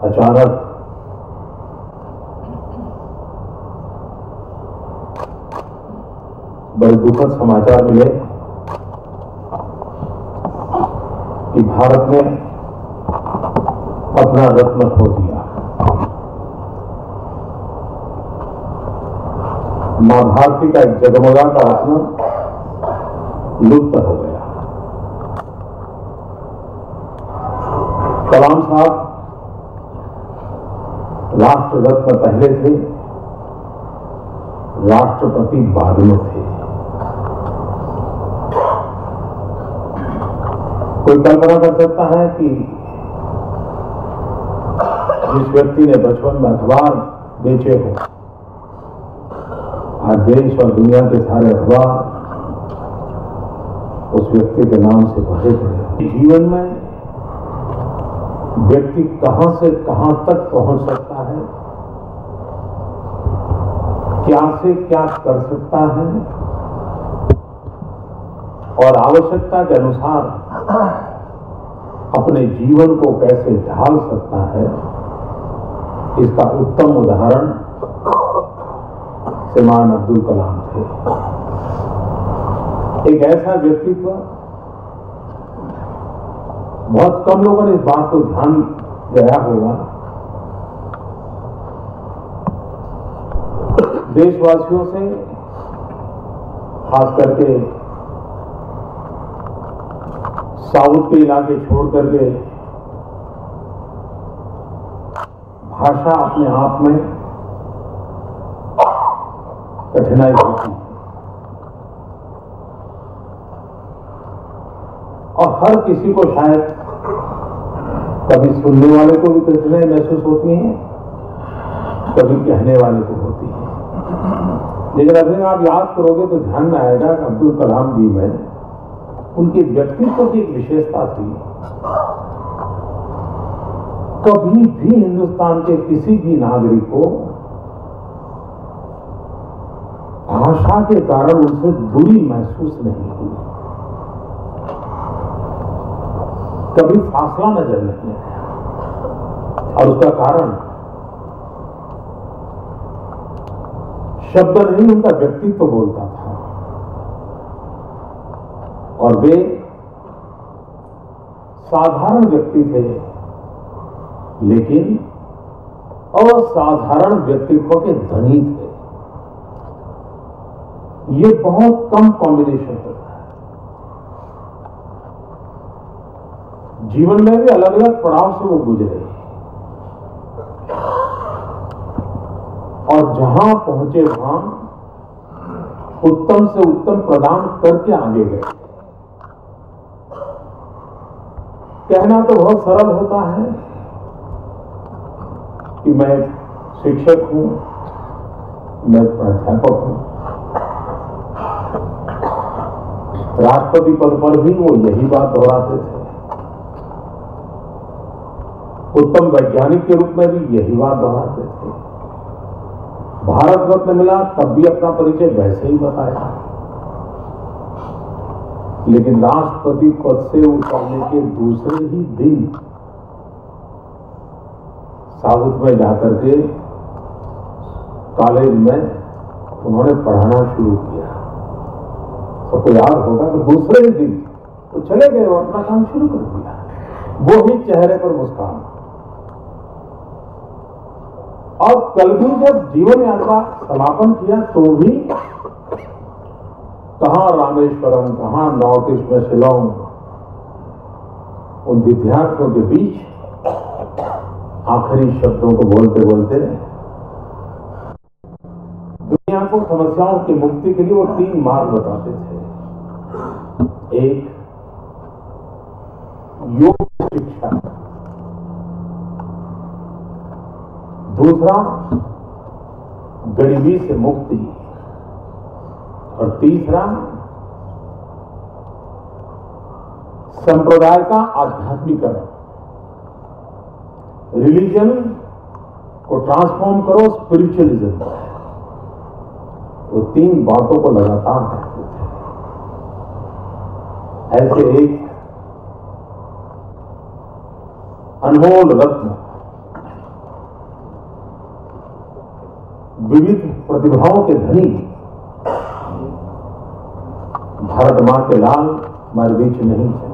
अचानक बड़े दुखद समाचार मिले कि भारत ने अपना रत्न खो दिया। मां भारती का एक जगमगाता रत्न लुप्त हो गया। कलाम साहब राष्ट्र रत्न पहले थे, राष्ट्रपति बाद में थे। कोई कल्पना कर सकता है कि जिस व्यक्ति ने बचपन में अखबार बेचे हो, आज देश और दुनिया के सारे अखबार उस व्यक्ति के नाम से भरे पड़े। जीवन में व्यक्ति कहां से कहां तक पहुंच सकता है, क्या से क्या कर सकता है और आवश्यकता के अनुसार अपने जीवन को कैसे ढाल सकता है, इसका उत्तम उदाहरण श्रीमान अब्दुल कलाम थे। एक ऐसा व्यक्तित्व, बहुत कम लोगों ने इस बात को ध्यान दिया होगा, देशवासियों से खास करके साउथ के इलाके छोड़ करके भाषा अपने आप में कठिनाई होती है और हर किसी को शायद कभी सुनने वाले को भी कठिनाई महसूस होती है, कभी कहने वाले को होती है। लेकिन अगर आप याद करोगे तो ध्यान में आएगा कि अब्दुल कलाम जी में उनके व्यक्तित्व की एक विशेषता थी। कभी भी हिंदुस्तान के किसी भी नागरिक को भाषा के कारण उनसे दूरी महसूस नहीं हुई, कभी फासला नजर नहीं आया। और उसका कारण शब्द नहीं, उनका व्यक्तित्व बोलता था। और वे साधारण व्यक्ति थे, लेकिन असाधारण व्यक्तित्व के धनी थे। ये बहुत कम कॉम्बिनेशन होता है। जीवन में भी अलग अलग पड़ाव से वो गुजरे और जहां पहुंचे वहां उत्तम से उत्तम प्रदान करके आगे गए। कहना तो बहुत सरल होता है कि मैं शिक्षक हूं, मैं प्राध्यापक हूं। राष्ट्रपति पद पर भी वो यही बात दोहराते थे, उत्तम वैज्ञानिक के रूप में भी यही बात दोहराते थे। भारत रत्न मिला तब भी अपना परिचय वैसे ही बताया। लेकिन राष्ट्रपति पद से उतरने के दूसरे ही दिन साउथ में जाकर के कॉलेज में उन्होंने पढ़ाना शुरू किया। सबको याद होगा तो दूसरे ही दिन वो चले गए और अपना काम शुरू कर दिया, वो ही चेहरे पर मुस्कान। और कल भी जब जीवन यात्रा समापन किया तो भी कहां रामेश्वरम, कहां नॉर्थ ईस्ट में शिलोंग, उन विद्यार्थियों के बीच आखिरी शब्दों को बोलते बोलते दुनिया को समस्याओं की मुक्ति के लिए वो 3 मार्ग बताते थे। एक, योग शिक्षा, दूसरा गरीबी से मुक्ति और तीसरा संप्रदाय का आध्यात्मिकरण। रिलीजन को ट्रांसफॉर्म करो स्पिरिचुअलिज्म में। वो 3 बातों को लगातार कहते थे। ऐसे एक अनमोल रत्न विविध प्रतिभाओं के धनी भारत मां के लाल हमारे बीच नहीं है।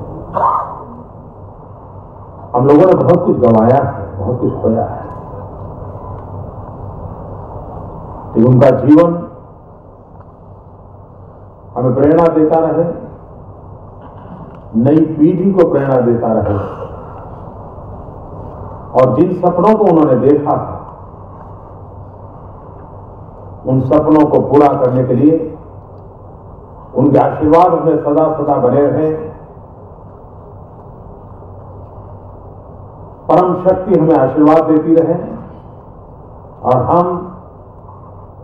हम लोगों ने बहुत कुछ गंवाया है, बहुत कुछ खोया है, लेकिन उनका जीवन हमें प्रेरणा देता रहे, नई पीढ़ी को प्रेरणा देता रहे, और जिन सपनों को उन्होंने देखा था उन सपनों को पूरा करने के लिए उनके आशीर्वाद हमें सदा सदा बने रहे। परम शक्ति हमें आशीर्वाद देती रहे और हम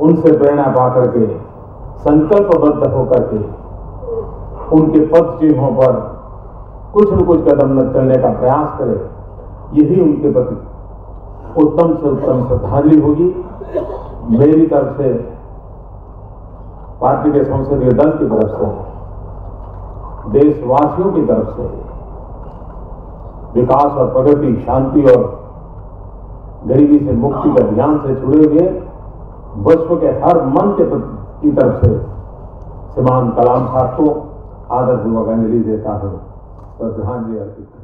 उनसे प्रेरणा पाकर के संकल्पबद्ध होकर के उनके पद चिन्हों पर कुछ न कुछ कदम न चलने का प्रयास करें। यही उनके प्रति उत्तम से उत्तम श्रद्धांजलि होगी। मेरी तरफ से, पार्टी के संसदीय दल की तरफ से, देशवासियों की तरफ से विकास और प्रगति, शांति और गरीबी से मुक्ति के अभियान से जुड़े हुए विश्व के हर मन के की तरफ से श्रीमान कलाम साहब को आदरपूर्वक अंजलि देता हूं, श्रद्धांजलि अर्पित।